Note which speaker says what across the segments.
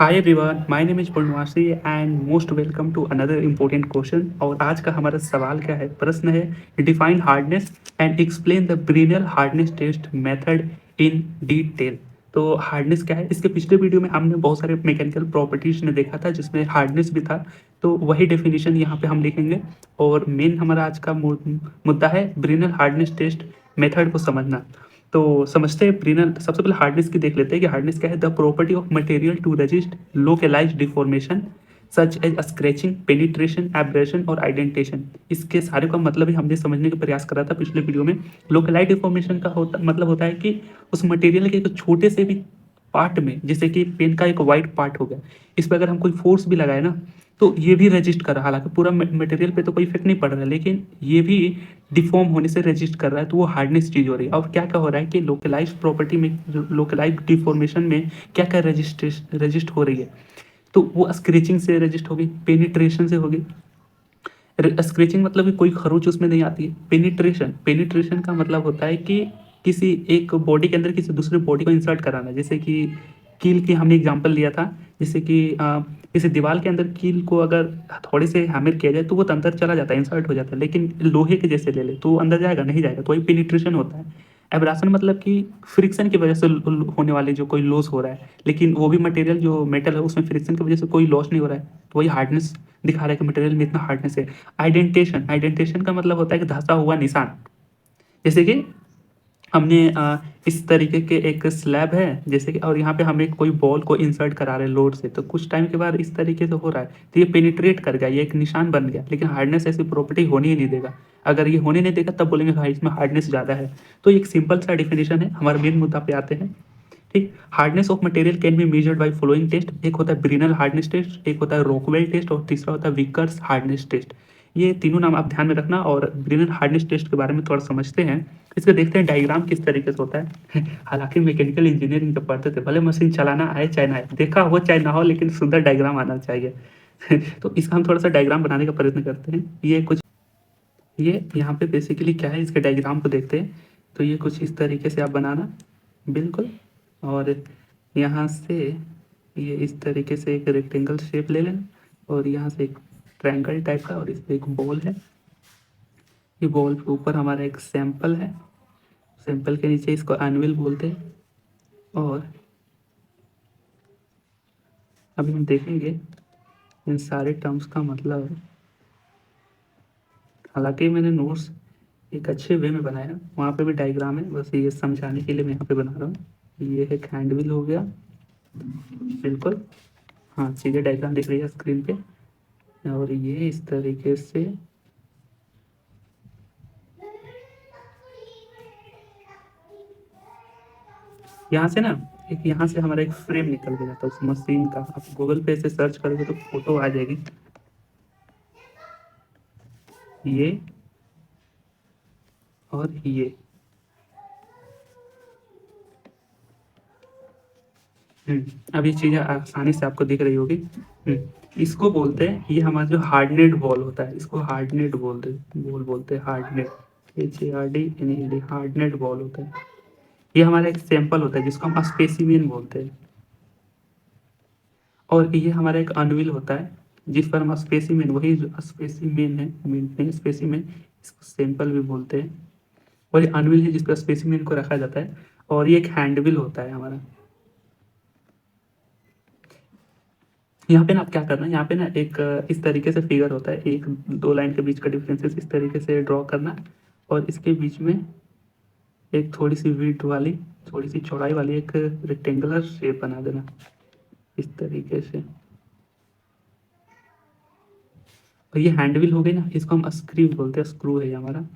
Speaker 1: Hi everyone, my name is Purnavasi and most welcome to another important question. और आज का हमारा सवाल क्या है, प्रश्न है define hardness and explain the Brinell hardness test method in detail. तो हार्डनेस क्या है, इसके पिछले वीडियो में हमने बहुत सारे मैकेनिकल प्रॉपर्टीज ने देखा था जिसमें हार्डनेस भी था। तो वही डेफिनेशन यहाँ पे हम लिखेंगे। और मेन हमारा आज का मुद्दा है ब्रिनल हार्डनेस टेस्ट मेथड को समझना। तो समझते हैं ब्रिनल। सबसे पहले हार्डनेस की देख लेते हैं कि हार्डनेस क्या है। The property of material to resist localized deformation such as scratching, penetration, abrasion और आइडेंटेशन। इसके सारे का मतलब ही हमने समझने का प्रयास करा था पिछले वीडियो में। लोकलाइज्ड डिफॉर्मेशन का मतलब होता है कि उस मटेरियल के एक छोटे से भी पार्ट में, जैसे कि पेन का एक वाइट पार्ट हो गया, इस पर अगर हम कोई फोर्स भी लगाए ना तो ये भी रजिस्ट कर रहा है। हालांकि पूरा मटेरियल पे तो कोई इफेक्ट नहीं पड़ रहा है, लेकिन ये भी डिफॉर्म होने से रजिस्ट कर रहा है, तो वो हार्डनेस चीज हो रही है। और क्या क्या हो रहा है कि लोकलाइज प्रॉपर्टी में, लोकलाइज डिफॉर्मेशन में क्या क्या रजिस्ट हो रही है। तो वो स्क्रेचिंग से रजिस्ट होगी, पेनिट्रेशन से होगी। स्क्रेचिंग मतलब कि कोई खरोच उसमें नहीं आती है। पेनिट्रेशन, पेनिट्रेशन का मतलब होता है कि किसी एक बॉडी के अंदर किसी दूसरे बॉडी को इंसर्ट कराना। जैसे कि कील की हमने एग्जांपल लिया था। जैसे कि किसी दीवार के अंदर कील को अगर थोड़े से हैमर किया जाए तो वो तो अंदर चला जाता है, इंसर्ट हो जाता है। लेकिन लोहे के जैसे ले ले तो वो अंदर जाएगा नहीं जाएगा, तो वही पेनिट्रेशन होता है। एब्राशन मतलब कि फ्रिक्शन की वजह से होने वाले जो कोई लॉस हो रहा है, लेकिन वो भी मटेरियल जो मेटल है उसमें फ्रिक्शन की वजह से कोई लॉस नहीं हो रहा है, तो वही हार्डनेस दिखा रहा है कि मटेरियल में इतना हार्डनेस है। आइडेंटेशन, आइडेंटेशन का मतलब होता है कि धंसा हुआ निशान। जैसे कि हमने इस तरीके के एक स्लैब है जैसे कि, और यहाँ पे हम एक कोई बॉल को इंसर्ट करा रहे हैं लोड से, तो कुछ टाइम के बाद इस तरीके से हो रहा है तो ये पेनिट्रेट कर गया, ये एक निशान बन गया। लेकिन हार्डनेस ऐसी प्रॉपर्टी होने ही नहीं देगा। अगर ये होने नहीं देगा तब बोलेंगे भाई इसमें हार्डनेस ज़्यादा है। तो एक सिंपल सा डिफिनेशन है। हमारे मेन मुद्दा पे आते हैं। ठीक, hardness of material can be measured by following test. एक होता है ब्रिनल हार्डनेस टेस्ट, एक होता है रॉकवेल टेस्ट और तीसरा होता है विकर्स हार्डनेस टेस्ट। ये तीनों नाम आप ध्यान में रखना। और ब्रिनल हार्डनेस टेस्ट के बारे में थोड़ा समझते हैं। इसके देखते हैं डायग्राम किस तरीके से होता है। हालांकि मैकेनिकल इंजीनियरिंग जब पढ़ते थे, भले मशीन चलाना आए चाहे ना आए, देखा हो चाहे ना हो, लेकिन सुंदर डायग्राम आना चाहिए। तो इसका हम थोड़ा सा डायग्राम बनाने का प्रयत्न करते हैं। ये कुछ, ये यहाँ पे बेसिकली क्या है, इसके डायग्राम को देखते हैं। तो ये कुछ इस तरीके से आप बनाना, बिल्कुल। और यहाँ से ये इस तरीके से एक रेक्टेंगल शेप ले लेना, और यहाँ से एक ट्रायंगल टाइप का, और इस पे एक बॉल है। ये बॉल के ऊपर हमारा एक सैंपल है, सैंपल के नीचे इसको एनुअल बोलते हैं। और अभी हम देखेंगे इन सारे टर्म्स का मतलब। हालांकि मैंने नोट्स एक अच्छे वे में बनाया है, वहाँ पे भी डायग्राम है, बस ये समझाने के लिए मैं यहाँ पे बना रहा हूँ। ये एक हैंडविल हो गया, बिल्कुल। हाँ, सीधे डायग्राम दिख रही है स्क्रीन पे। और ये इस तरीके से यहाँ से ना, एक यहाँ से हमारा एक फ्रेम निकल के जाता है उस मशीन का। आप गूगल पे से सर्च करोगे तो फोटो आ जाएगी। ये और ये, अब ये चीज़ें आसानी से आपको दिख रही होगी। इसको बोलते हैं, ये हमारा जो हार्डनेड बॉल होता है, इसको हार्डनेड बोलते हैं हार्डनेड। HARDNED, हार्डनेड बॉल होता है। ये हमारा एक सैंपल होता है जिसको हम स्पेसिमेन बोलते हैं। और ये हमारा एक अनविल होता है जिस पर हम स्पेसिमेन, वही जो स्पेसिमेन है, मेन स्पेसिमेन, इसको सैंपल भी बोलते हैं। और ये अनविल है जिस पर स्पेसिमेन को रखा जाता है। और ये एक हैंडविल होता है हमारा। यहाँ पे ना आप क्या करना है, यहाँ पे ना एक इस तरीके से फिगर होता है, एक दो लाइन के बीच का डिफरेंसेस इस तरीके से ड्रॉ करना। और इसके बीच में एक थोड़ी सी विड्थ वाली, थोड़ी सी चौड़ाई वाली एक रेक्टेंगुलर शेप बना देना इस तरीके से। और ये हैंडविल हो गई ना, इसको हम स्क्रू बोलते हैं। स्क्रू है ये हमारा,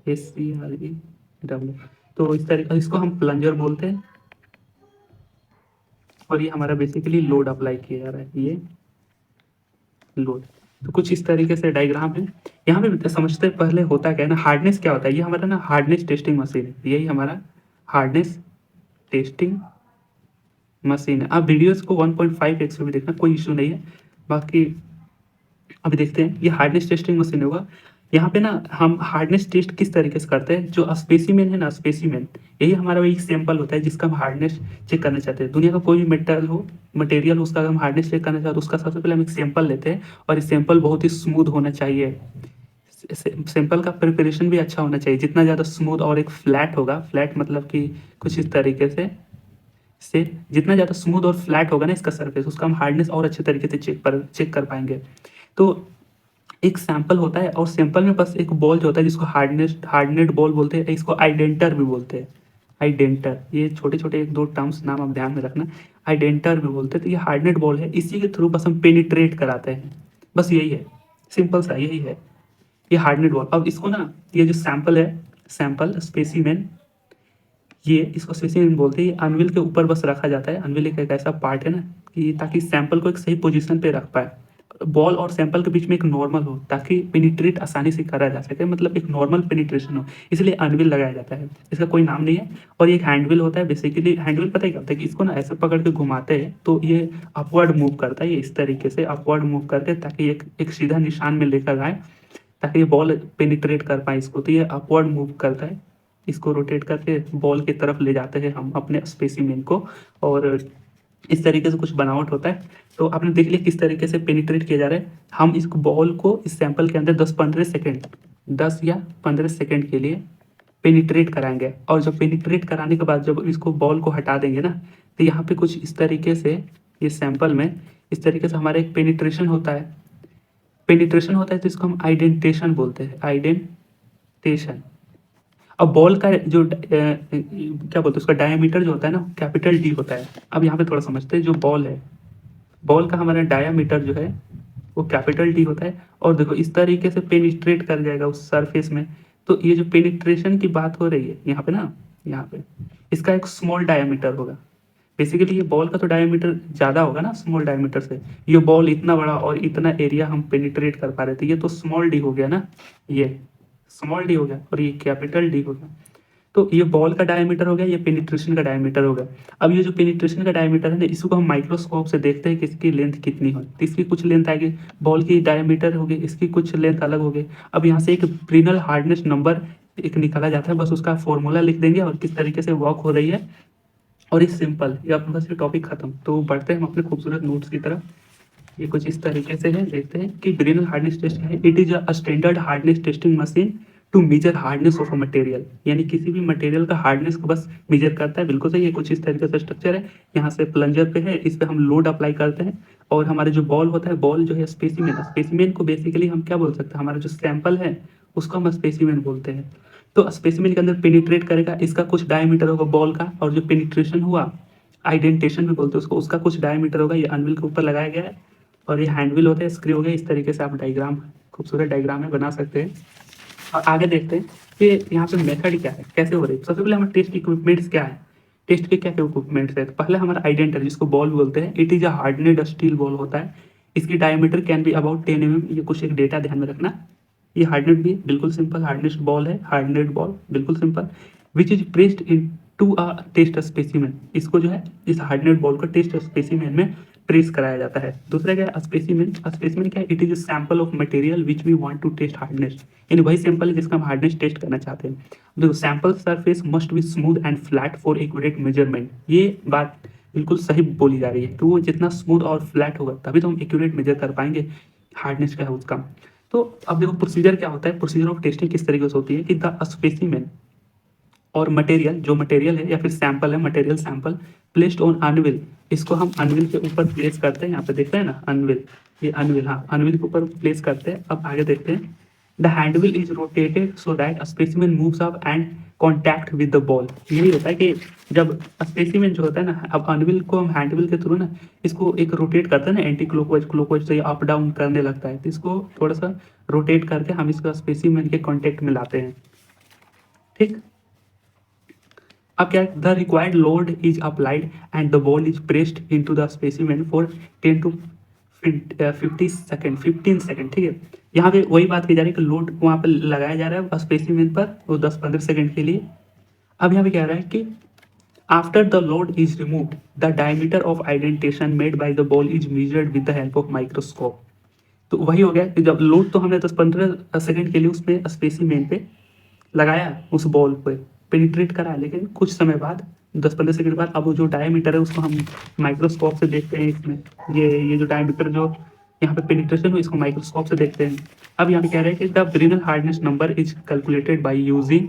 Speaker 1: SCREW। तो इस तरीके इसको हम प्लंजर बोलते हैं। और ये हमारा बेसिकली लोड अप्लाई किया जा रहा है, ये लोड। तो कुछ इस तरीके से डायग्राम है। यहाँ पे समझते पहले होता क्या है ना, हार्डनेस क्या होता है। ये हमारा ना हार्डनेस टेस्टिंग मशीन है, यही हमारा हार्डनेस टेस्टिंग मशीन है। आप वीडियोस को 1.5x में भी देखना, कोई इशू नहीं है। बाकी अभी देखते हैं, ये हार्डनेस टेस्टिंग मशीन होगा। यहाँ पे ना हम हार्डनेस टेस्ट किस तरीके से करते हैं, जो स्पेसिमेन है ना, स्पेसिमेन यही हमारा वही सैंपल होता है जिसका हम हार्डनेस चेक करना चाहते हैं। दुनिया का कोई भी मेटल हो, मटेरियल, उसका अगर हम हार्डनेस चेक करना चाहते हैं तो उसका सबसे पहले हम एक सैंपल लेते हैं, और इस सैंपल बहुत ही स्मूथ होना चाहिए। सैंपल का प्रिपरेशन भी अच्छा होना चाहिए। जितना ज़्यादा स्मूथ और एक फ्लैट होगा, फ्लैट मतलब कि कुछ इस तरीके से जितना ज़्यादा स्मूथ और फ्लैट होगा ना इसका सरफेस, उसका हम हार्डनेस और अच्छे तरीके से चेक कर पाएंगे। तो एक सैंपल होता है, और सैंपल में बस एक बॉल जो होता है जिसको हार्डनेट बॉल बोलते हैं, इसको आइडेंटर भी बोलते हैं। आइडेंटर, ये छोटे छोटे एक दो टर्म्स नाम आप ध्यान में रखना। आइडेंटर भी बोलते हैं। तो ये हार्डनेट बॉल है, इसी के थ्रू बस हम पेनिट्रेट कराते हैं। बस यही है, सिंपल सा यही है, ये हार्डनेट बॉल। अब इसको ना, ये जो सैंपल है, सैंपल स्पेसिमेन, ये इसको स्पेसिमेन बोलते हैं। ये अनविल के ऊपर बस रखा जाता है। अनविल एक ऐसा पार्ट है ना कि ताकि सैंपल को एक सही पोजीशन पे रख पाए। बॉल और सैंपल के बीच में एक नॉर्मल हो ताकि पेनिट्रेट आसानी से करा जा सके, मतलब एक नॉर्मल पेनिट्रेशन हो, इसलिए अनविल लगाया जाता है। इसका कोई नाम नहीं है। और ये एक हैंडविल होता है। बेसिकली हैंडविल पता है क्या होता है कि इसको ना ऐसे पकड़ के घुमाते हैं तो ये अपवर्ड मूव करता है। ये इस तरीके से अपवर्ड मूव करके ताकि एक सीधा निशान में लेकर आए, ताकि ये बॉल पेनिट्रेट कर पाए इसको। तो ये अपवर्ड मूव करता है, इसको रोटेट करके बॉल की तरफ ले जाते हैं हम अपने स्पेसिमेन को, और इस तरीके से कुछ बनावट होता है। तो आपने देख लिया किस तरीके से पेनिट्रेट किया जा रहा है। हम इस बॉल को इस सैंपल के अंदर 10-15 सेकेंड, 10 या 15 सेकेंड के लिए पेनिट्रेट कराएंगे, और जब पेनिट्रेट कराने के बाद जब इसको बॉल को हटा देंगे ना, तो यहाँ पे कुछ इस तरीके से, ये सैंपल में इस तरीके से हमारा एक पेनिट्रेशन होता है। पेनिट्रेशन होता है तो इसको हम आइडेंटेशन बोलते हैं, आइडेंटेशन। अब बॉल का जो क्या बोलते हैं, उसका डायमीटर जो होता है ना, कैपिटल डी होता है। अब यहाँ पे थोड़ा समझते हैं, जो बॉल है, बॉल का हमारा डायमीटर जो है वो कैपिटल डी होता है। और देखो इस तरीके से पेनिट्रेट कर जाएगा उस सरफेस में। तो ये जो पेनिट्रेशन की बात हो रही है यहाँ पे ना, यहाँ पे इसका एक स्मॉल डायमीटर होगा। बेसिकली ये बॉल का तो डायमीटर ज़्यादा होगा ना स्मॉल डायमीटर से, ये बॉल इतना बड़ा और इतना एरिया हम पेनिट्रेट कर पा रहे थे, ये तो स्मॉल डी हो गया ना, ये स्मॉल डी हो गया और ये कैपिटल डी हो गया। तो ये बॉल का डायमीटर हो गया, ये पेनिट्रेशन का डायमीटर हो गया। अब ये जो पेनिट्रेशन का डायमीटर है ना, इसको हम माइक्रोस्कोप से देखते हैं कि इसकी लेंथ कितनी हो। तो इसकी कुछ लेंथ आएगी, बॉल की डायमीटर होगी, इसकी कुछ लेंथ अलग होगी। अब यहाँ से एक ब्रिनल हार्डनेस नंबर एक निकाला जाता है, बस उसका फॉर्मूला लिख देंगे और किस तरीके से वर्क हो रही है, और ये सिंपल, ये अपना बस ये टॉपिक खत्म। तो बढ़ते हैं हम अपने खूबसूरत नोट्स की तरफ। ये कुछ इस तरीके से है, देखते हैं कि ब्रेनल हार्डनेस टेस्ट है। It is a standard hardness testing machine to measure hardness of a material, यानी किसी भी मटेरियल का हार्डनेस को बस मेजर करता है। बिल्कुल सही है, कुछ इस तरीके से स्ट्रक्चर है। यहाँ से प्लंजर पे है, इस पे हम लोड अप्लाई करते हैं, और हमारे जो बॉल होता है, बॉल जो है स्पेसिमेन, स्पेसिमेन को बेसिकली हम क्या बोल सकते हैं, हमारा जो सैंपल है उसको हम स्पेसिमेन बोलते हैं। तो स्पेसिमेन के अंदर पेनिट्रेट करेगा, इसका कुछ डायमीटर होगा बॉल का, और जो पेनिट्रेशन हुआ, आइडेंटेशन भी बोलते हैं उसको, उसका कुछ डायमीटर होगा। ये अनविल के ऊपर लगाया गया है, और ये हैंडविल होता है, स्क्रू हो गया। इस तरीके से आप डायग्राम, खूबसूरत डायग्राम में बना सकते हैं। और आगे देखते हैं कि यहाँ पे मेथड क्या है, कैसे हो रही है। सबसे पहले हमारे टेस्ट इक्विपमेंट्स क्या है, टेस्ट के क्या क्या इक्विपमेंट्स है। तो पहले हमारा आइडेंटर, जिसको बॉल बोलते हैं, it is a hardened steel ball होता है। इसकी diameter can be about 10 mm। ये कुछ एक डेटा ध्यान में रखना। ये हार्डनेड भी बिल्कुल सिंपल, हार्डनेस बॉल है, हार्डनेड बॉल बिल्कुल simple. Which is placed into a test specimen, इसको जो है इस हार्डनेड बॉल को टेस्ट स्पेसिमेन में ट्रेस कराया जाता है। दूसरा क्या है, स्पेसिमेन। स्पेसिमेन क्या है, it is a sample of material which we want to test hardness, यानी वही सैंपल है जिसका हम हार्डनेस टेस्ट करना चाहते हैं। देखो sample surface must be smooth and flat for accurate measurement, ये बात बिल्कुल सही बोली जा रही है कि वो जितना स्मूथ और फ्लैट होगा तभी तो हम एक्यूरेट मेजर कर पाएंगे हार्डनेस क्या है उसका। तो अब देखो प्रोसीजर क्या होता है, प्रोसीजर ऑफ टेस्टिंग किस तरीके से होती है कि द स्पेसिमेन और मटेरियल, जो मटेरियल है या फिर सैंपल है, material sample placed on unveil, इसको हम अनविल के ऊपर प्लेस करते हैं। यहाँ पे देखते हैं ना अनविल, ये अनविल, हाँ अनविल के ऊपर प्लेस करते हैं। अब आगे देखते हैं, the handwheel is rotated so that specimen moves up and contact with the ball. यही होता है कि जब स्पेसिमेन जो होता है ना, अब अनविल को हम हैंडविल के थ्रू ना इसको एक रोटेट करते हैं ना, एंटी क्लॉकवाइज क्लॉकवाइज से अप डाउन करने लगता है, तो इसको थोड़ा सा रोटेट करके हम इसको स्पेसिमेन के कॉन्टेक्ट में लाते हैं। ठीक, अब क्या है, the required load is applied and the ball is pressed into the specimen for 10 to 50 second, 15 second. ठीक है, यहाँ पे वही बात की जा रही है कि लोड वहाँ पे लगाया जा रहा है स्पेसिमेन पर, वो 10-15 सेकेंड के लिए। अब यहाँ पे क्या रहा है कि after the load is removed the diameter of indentation made by the ball is measured with the help of microscope. तो वही हो गया कि जब लोड तो हमने 10-15 सेकंड के लिए उसमें स्पेसिमेन पे लगाया, उस बॉल पे पेनिट्रेट करा, लेकिन कुछ समय बाद 10-15 सेकंड बाद अब वो जो डायमीटर है उसको हम माइक्रोस्कोप से देखते हैं। इसमें ये जो डायमीटर जो यहाँ पे पेनिट्रेशन हो, इसको माइक्रोस्कोप से देखते हैं। अब यहाँ पे कह रहे हैं कि the Brinell hardness number is calculated by using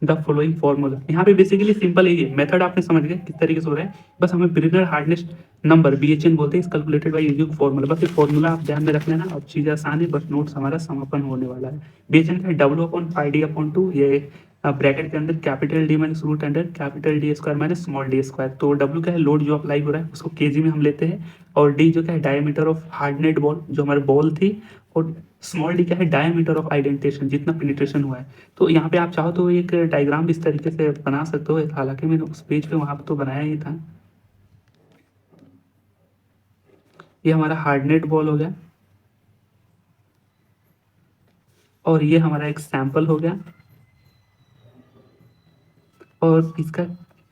Speaker 1: the following formula. यहाँ पे बेसिकली सिंपल है, ये मेथड आपने समझ गए किस तरीके से हो रहा है। बस हमें ब्रिनल हार्डनेस नंबर BHN बोलते हैं, is calculated by using formula. बस ये फॉर्मूला आप ध्यान में रख लेना, अब चीज़ आसान है, बस नोट्स हमारा समापन होने वाला है। BHN का W/πd/2, ये ब्रैकेट के अंदर capital D minus root under capital D square minus small d square. तो W क्या है, लोड जो अप्लाई हो रहा है उसको केजी में हम लेते हैं, और D जो क्या है, डायमीटर ऑफ हार्डनेट बॉल जो हमारे बॉल थी, और स्मॉल d क्या है, डायमीटर ऑफ आइडेंटेशन, जितना पेनिट्रेशन हुआ है। तो यहाँ पे आप चाहो तो एक डायग्राम भी इस तरीके से बना सकते हो, हालांकि मैंने उस पेज पे वहाँ पे तो बनाया ही था। ये हमारा हार्डनेट बॉल हो गया, और ये हमारा एक सैंपल हो गया, और इसका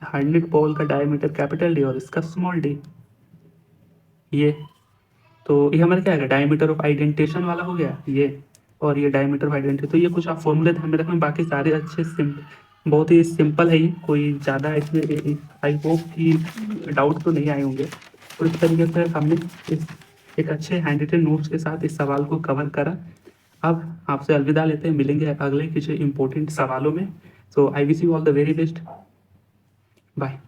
Speaker 1: हार्डनेट बॉल का डायमीटर कैपिटल D और इसका स्मॉल d। ये तो ये हमारा क्या है, डायमीटर ऑफ आइडेंटेशन वाला हो गया ये, और ये डायमीटर ऑफ आइडेंटिटी। तो ये कुछ आप फॉर्मूले ध्यान में रखना, बाकी सारे अच्छे बहुत ही सिंपल है, ये कोई ज़्यादा इसमें आई होप कि डाउट तो नहीं आए होंगे। तो इस तरीके से हमने इस एक अच्छे हैंड रिटन नोट्स के साथ इस सवाल को कवर करा। अब आपसे अलविदा लेते हैं, मिलेंगे अगले किसी इंपॉर्टेंट सवालों में। So I wish you all the very best, bye.